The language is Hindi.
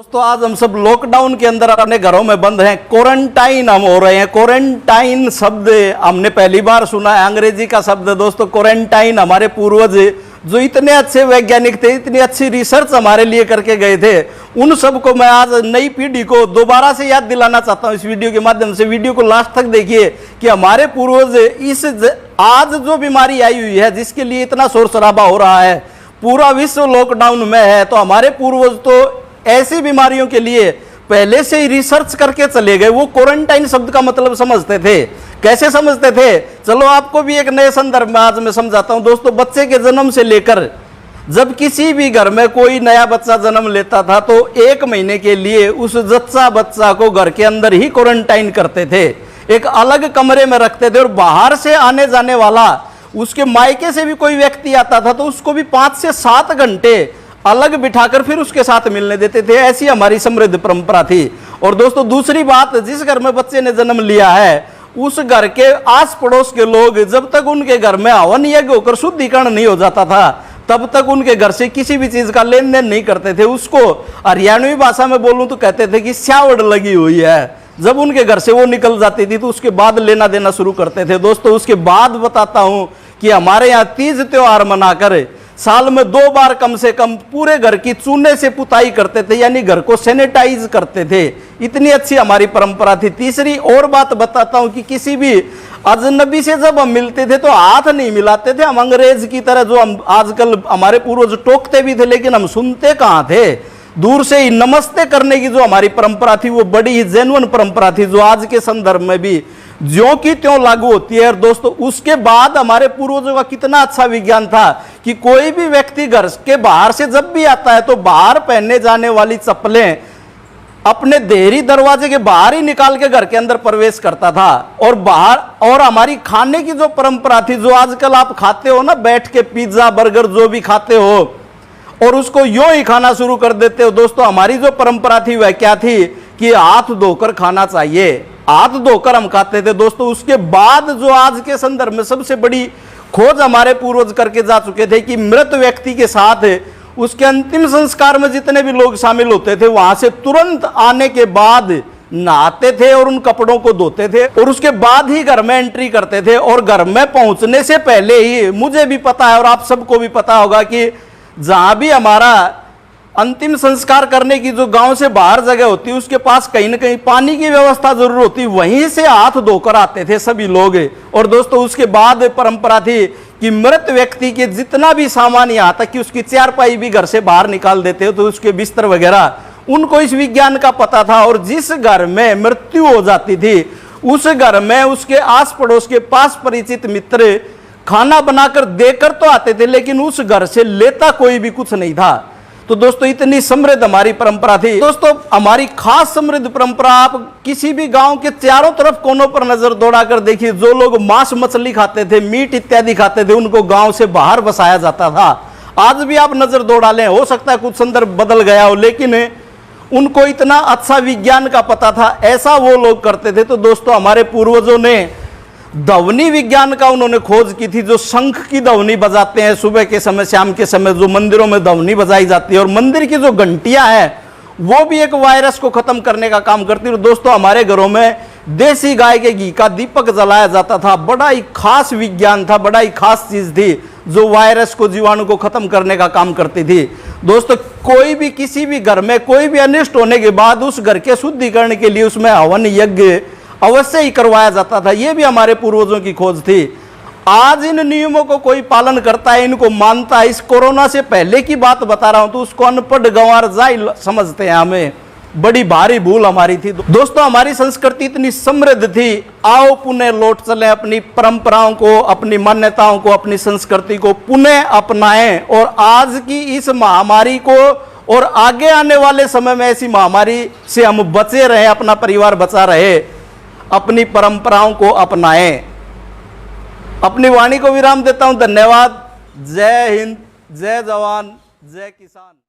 दोस्तों आज हम सब लॉकडाउन के अंदर अपने घरों में बंद हैं, क्वारंटाइन हम हो रहे हैं। क्वारंटाइन शब्द हमने पहली बार सुना है, अंग्रेजी का शब्द दोस्तों क्वारंटाइन। हमारे पूर्वज जो इतने अच्छे वैज्ञानिक थे, इतनी अच्छी रिसर्च हमारे लिए करके गए थे, उन सबको मैं आज नई पीढ़ी को दोबारा से याद दिलाना चाहता हूं इस वीडियो के माध्यम से। वीडियो को लास्ट तक देखिए कि हमारे पूर्वज इस आज जो बीमारी आई हुई है, जिसके लिए इतना शोर शराबा हो रहा है, पूरा विश्व लॉकडाउन में है, तो हमारे पूर्वज तो ऐसी बीमारियों के लिए पहले से ही रिसर्च करके चले गए। वो क्वारंटाइन शब्द का मतलब समझते थे। कैसे समझते थे, चलो आपको भी एक नए संदर्भ में आज मैं समझाता हूं। दोस्तों बच्चे के जन्म से लेकर जब किसी भी घर में कोई नया बच्चा जन्म लेता था तो 1 महीने के लिए उस जच्चा बच्चा को घर के अंदर ही क्वारंटाइन करते थे, एक अलग कमरे में रखते थे। और बाहर से आने जाने वाला, उसके मायके से भी कोई व्यक्ति आता था तो उसको भी 5 से 7 घंटे अलग बिठाकर फिर उसके साथ मिलने देते थे। ऐसी हमारी समृद्ध परंपरा थी। और दोस्तों दूसरी बात, जिस घर में बच्चे ने जन्म लिया है उस घर के आस पड़ोस के लोग जब तक उनके घर में हवन यज्ञ होकर शुद्धिकरण नहीं हो जाता था तब तक उनके घर से किसी भी चीज का लेन देन नहीं करते थे। उसको हरियाणवी भाषा में बोलूं तो कहते थे कि स्यावड़ लगी हुई है। जब उनके घर से वो निकल जाती थी तो उसके बाद लेना देना शुरू करते थे। दोस्तों उसके बाद बताता हूं कि हमारे यहाँ तीज त्योहार मनाकर साल में 2 बार कम से कम पूरे घर की चूने से पुताई करते थे, यानी घर को सैनिटाइज करते थे। इतनी अच्छी हमारी परंपरा थी। तीसरी और बात बताता हूं कि किसी भी अजनबी से जब हम मिलते थे तो हाथ नहीं मिलाते थे। हम अंग्रेज की तरह, जो हम आजकल हमारे पूर्वज टोकते भी थे लेकिन हम सुनते कहां थे, दूर से ही नमस्ते करने की जो हमारी परंपरा थी वो बड़ी ही जेन्युइन परंपरा थी, जो आज के संदर्भ में भी ज्यों की त्यों लागू होती है। और दोस्तों उसके बाद हमारे पूर्वजों का कितना अच्छा विज्ञान था कि कोई भी व्यक्ति घर के बाहर से जब भी आता है तो बाहर पहनने जाने वाली चप्पलें अपने देहरी दरवाजे के बाहर ही निकाल के घर के अंदर प्रवेश करता था। और बाहर, और हमारी खाने की जो परंपरा थी, जो आजकल आप खाते हो ना बैठ के, पिज्जा बर्गर जो भी खाते हो और उसको यूं ही खाना शुरू कर देते हो, दोस्तों हमारी जो परंपरा थी वह क्या थी कि हाथ धोकर खाना चाहिए। हाथ धोकर हम खाते थे। दोस्तों उसके बाद जो आज के संदर्भ में सबसे बड़ी खोज हमारे पूर्वज करके जा चुके थे कि मृत व्यक्ति के साथ उसके अंतिम संस्कार में जितने भी लोग शामिल होते थे वहां से तुरंत आने के बाद नहाते थे और उन कपड़ों को धोते थे और उसके बाद ही घर में एंट्री करते थे। और घर में पहुंचने से पहले ही मुझे भी पता है और आप सबको भी पता होगा कि जहां भी हमारा अंतिम संस्कार करने की जो गांव से बाहर जगह होती है उसके पास कहीं ना कहीं पानी की व्यवस्था जरूर होती, वहीं से हाथ धोकर आते थे सभी लोग। और दोस्तों उसके बाद परंपरा थी कि मृत व्यक्ति के जितना भी सामान, यहां तक कि उसकी चारपाई भी घर से बाहर निकाल देते हो, तो उसके बिस्तर वगैरह, उनको इस विज्ञान का पता था। और जिस घर में मृत्यु हो जाती थी उस घर में उसके आस पड़ोस के पास परिचित मित्र खाना बनाकर देकर तो आते थे लेकिन उस घर से लेता कोई भी कुछ नहीं था। तो दोस्तों इतनी समृद्ध हमारी परंपरा थी। दोस्तों हमारी खास समृद्ध परंपरा, आप किसी भी गांव के चारों तरफ कोनों पर नजर दौड़ाकर देखिए, जो लोग मांस मछली खाते थे, मीट इत्यादि खाते थे, उनको गांव से बाहर बसाया जाता था। आज भी आप नजर दौड़ा लें, हो सकता है कुछ संदर्भ बदल गया हो, लेकिन उनको इतना अच्छा विज्ञान का पता था, ऐसा वो लोग करते थे। तो दोस्तों हमारे पूर्वजों ने ध्वनि विज्ञान का उन्होंने खोज की थी। जो शंख की ध्वनि बजाते हैं सुबह के समय, शाम के समय जो मंदिरों में ध्वनि बजाई जाती है, और मंदिर की जो घंटियां हैं वो भी एक वायरस को खत्म करने का काम करती है। और दोस्तों हमारे घरों में देसी गाय के घी का दीपक जलाया जाता था। बड़ा ही खास विज्ञान था, बड़ा ही खास चीज थी जो वायरस को, जीवाणु को खत्म करने का काम करती थी। दोस्तों कोई भी, किसी भी घर में कोई भी अनिष्ट होने के बाद उस घर के शुद्धिकरण के लिए उसमें हवन यज्ञ अवश्य ही करवाया जाता था। यह भी हमारे पूर्वजों की खोज थी। आज इन नियमों को कोई पालन करता है, इनको मानता है। इस कोरोना से पहले की बात बता रहा हूं तो उसको अनपढ़ गंवार जाहिल समझते हैं। हमें बड़ी भारी भूल हमारी थी। दोस्तों हमारी संस्कृति इतनी समृद्ध थी, आओ पुनः लौट चलें, अपनी परंपराओं को, अपनी मान्यताओं को, अपनी संस्कृति को पुनः अपनाएं और आज की इस महामारी को और आगे आने वाले समय में ऐसी महामारी से हम बचे रहें, अपना परिवार बचा रहे, अपनी परंपराओं को अपनाएं। अपनी वाणी को विराम देता हूं। धन्यवाद। जय हिंद, जय जवान, जय किसान।